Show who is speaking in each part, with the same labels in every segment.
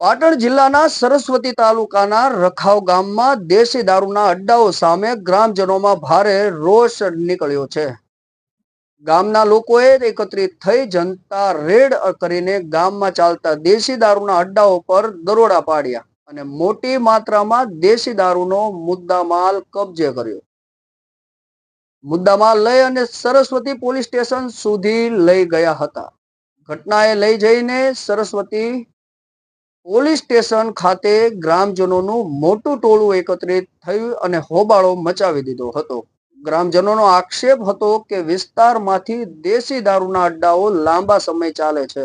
Speaker 1: પાટણ જિલ્લાના સરસ્વતી તાલુકાના રખાવ ગામમાં દેશી દારૂના અડ્ડાઓ સામે ગ્રામજનોમાં ભારે રોષ નીકળ્યો છે। ગામના લોકોએ એકત્રિત થઈ જનતા રેડ કરીને ગામમાં ચાલતા દેશી દારૂના અડ્ડાઓ પર દરોડા પાડ્યા અને મોટી માત્રામાં દેશી દારૂનો મુદ્દામાલ કબજે કર્યો। મુદ્દામાલ લઈ અને સરસ્વતી પોલીસ સ્ટેશન સુધી લઈ ગયા હતા। ઘટનાએ લઈ જઈને સરસ્વતી પોલીસ સ્ટેશન ખાતે ગ્રામજનોનું મોટું ટોળું એકત્રિત થયું અને હોબાળો મચાવી દીધો હતો। ગ્રામજનોનો આક્ષેપ હતો કે વિસ્તારમાંથી દેશી દારૂના અડ્ડાઓ લાંબા સમય ચાલે છે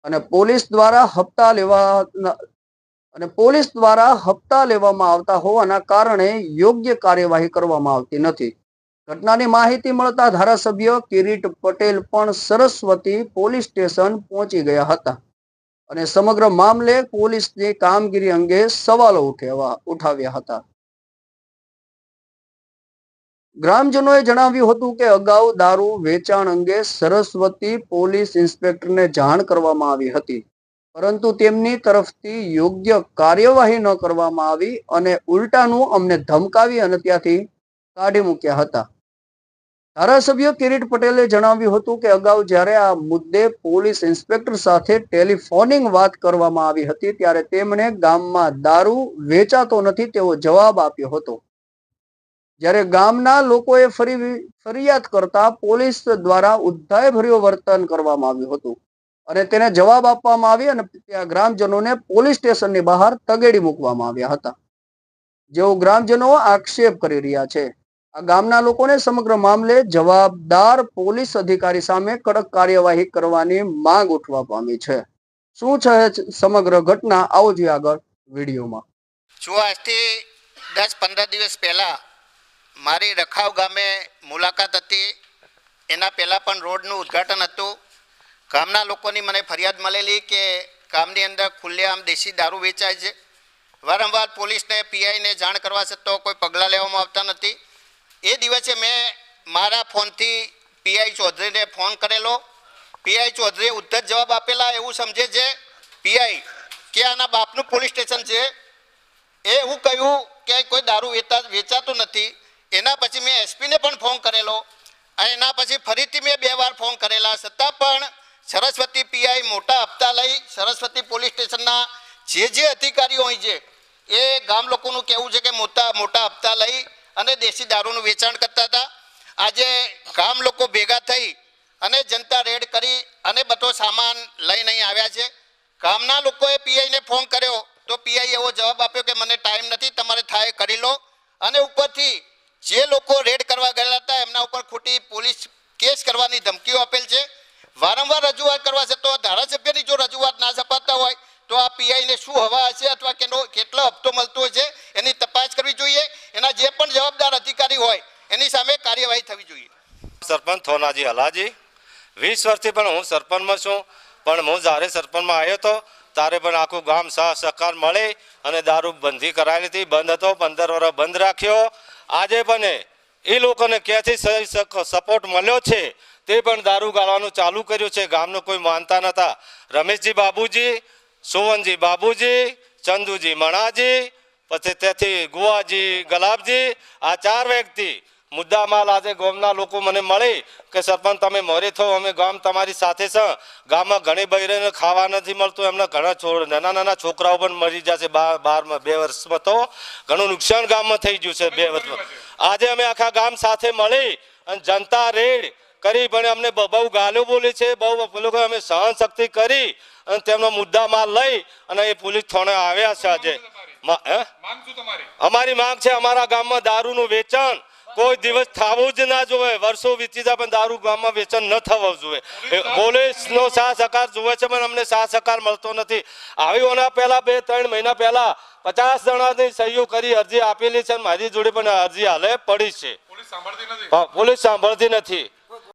Speaker 1: અને પોલીસ દ્વારા હપ્તા લેવામાં આવતા હોવાના કારણે યોગ્ય કાર્યવાહી કરવામાં આવતી નથી। ઘટનાની માહિતી મળતા ધારાસભ્ય કિરીટ પટેલ પણ સરસ્વતી પોલીસ સ્ટેશન પહોંચી ગયા હતા અને સમગ્ર મામલે પોલીસની કામગીરી અંગે સવાલો ઉઠાવ્યા હતા। ગ્રામજનોએ જણાવ્યું હતું કે અગાઉ દારૂ વેચાણ અંગે સરસ્વતી પોલીસ ઇન્સ્પેક્ટરને જાણ કરવામાં આવી હતી, પરંતુ તેમની તરફથી યોગ્ય કાર્યવાહી ન કરવામાં આવી અને ઉલટાનું અમને ધમકાવી અને ત્યાંથી કાઢી મૂક્યા હતા। ધારાસભ્ય કિરીટ પટેલે જણાવ્યું હતું કે અગાઉ જ્યારે આ મુદ્દે પોલીસ ઇન્સ્પેક્ટર સાથે ટેલિફોનિક વાત કરવામાં આવી હતી ત્યારે તેમણે ગામમાં દારૂ વેચાતો નથી તેવો જવાબ આપ્યો હતો। જ્યારે ગામના લોકોએ ફરિયાદ કરતા પોલીસ દ્વારા ઉદ્ધતભર્યું વર્તન કરવામાં આવ્યું હતું અને તેને જવાબ આપવામાં આવી અને ત્યાં ગ્રામજનોને પોલીસ સ્ટેશનની બહાર તગેડી મૂકવામાં આવ્યા હતા, જેવો ગ્રામજનો આક્ષેપ કરી રહ્યા છે। આ ગામના લોકોને સમગ્ર મામલે જવાબદાર પોલીસ અધિકારી સામે કડક કાર્યવાહી કરવાની માંગ ઉઠવા પામી છે। શું છે સમગ્ર ઘટના, આવો જોઈએ આગળ વિડીયોમાં।
Speaker 2: જો આજથી 10-15 દિવસ પહેલા મારી રખાવ ગામે મુલાકાત હતી। એના પહેલાં પણ રોડનું ઉદ્ઘાટન હતું। ગામના લોકોની મને ફરિયાદ મળેલી કે ગામની અંદર ખુલ્લેઆમ દેશી દારૂ વેચાય છે। વારંવાર પોલીસને પીઆઈને જાણ કરવા છતાં કોઈ પગલાં લેવામાં આવતા નથી। એ દિવસે મેં મારા ફોનથી પીઆઈ ચૌધરીને ફોન કરેલો। પીઆઈ ચૌધરીએ ઉદ્ધત જવાબ આપેલા, એવું સમજે છે પીઆઈ કે આના બાપનું પોલીસ સ્ટેશન છે। એવું કહ્યું કે કોઈ દારૂ વેચાતું નથી। એના પછી મેં એસપીને પણ ફોન કરેલો અને એના પછી ફરીથી મેં 2 વાર ફોન કરેલા, છતાં પણ સરસ્વતી પીઆઈ મોટા હપ્તા લઈ સરસ્વતી પોલીસ સ્ટેશનના જે અધિકારીઓ હોય છે એ ગામ લોકોનું કહેવું છે કે મોટા હપ્તા લઈ અને દેશી દારૂનું વેચાણ કરતા હતા। આજે ગામ લોકો ભેગા થઈ અને જનતા રેડ કરી અને બધો સામાન લઈને અહીં આવ્યા છે। ગામના લોકોએ પીઆઈને ફોન કર્યો તો પીઆઈ એવો જવાબ આપ્યો કે મને ટાઈમ નથી, તમારે થાય કરી લો। અને ઉપરથી જે લોકો રેડ કરવા ગયેલા હતા એમના ઉપર ખોટી પોલીસ કેસ કરવાની ધમકીઓ આપેલ છે। વારંવાર રજૂઆત કરવા છતાં ધારાસભ્યની જો રજૂઆત ના સપાતા હોય તો આ પીઆઈને શું હવા હશે અથવા કેટલો હપ્તો મળતો હશે એની તપાસ કરવી જોઈએ। એના જે પણ જવાબદાર અધિકારી હોય એની સામે કાર્યવાહી થવી જોઈએ।
Speaker 3: સરપંચ થોનાજી હલાજી 20 વર્ષથી પણ હું સરપંચમાં છું, પણ હું જ્યારે સરપંચમાં આવ્યો હતો ત્યારે પણ આખું ગામ સહકાર મળે અને દારૂ બંધી કરાયેલી હતી। બંધ હતો, 15 વર્ષ બંધ રાખ્યો। આજે પણ એ લોકોને ક્યાંથી સપોર્ટ મળ્યો છે તે પણ દારૂ ગાળવાનું ચાલુ કર્યું છે। ગામનું કોઈ માનતા નહોતા। રમેશજી બાબુજી, સોવનજી બાબુજી, ચંદુજી મણાજી, પછી ત્યાંથી ગુવાજી, ગલાબજી, આ 4 વ્યક્તિ મુદ્દામાલ આજે ગામના લોકો મને મળે કે સરપંચ તમે મોરે થો, અમે ગામ તમારી સાથે છે। ગામમાં ઘણી બહેરીને ખાવા નથી મળતું, એમના ઘણા નાના છોકરાઓ પણ મરી જશે 2 વર્ષમાં, તો ઘણું નુકસાન ગામમાં થઈ ગયું છે 2 વર્ષમાં। આજે અમે આખા ગામ સાથે મળી અને જનતા રેડ કરી પણ અમને બહુ ગાળો બોલી છે, બહુ લોકો અમે સહન શક્તિ કરી અને તેમનો મુદ્દામાલ લઈ અને એ પોલીસ થાણે આવ્યા છે। આજે અમારી માંગ છે અમારા ગામમાં દારૂનું વેચાણ કોઈ દિવસ થવું જ ના જોઈએ। વર્ષો વીતી જાય પણ દારૂ ગામમાં વેચાણ ન થવું જોઈએ। પોલીસનો સાથ સહકાર જોવે છે પણ અમને સાથ સહકાર મળતો નથી। આવીઓના પહેલા 2-3 મહિના પહેલા 50 જણાની સહીઓ કરી અરજી આપેલી છે, મારી જોડે પણ અરજી હાલે પડી છે, પોલીસ સાંભળતી નથી।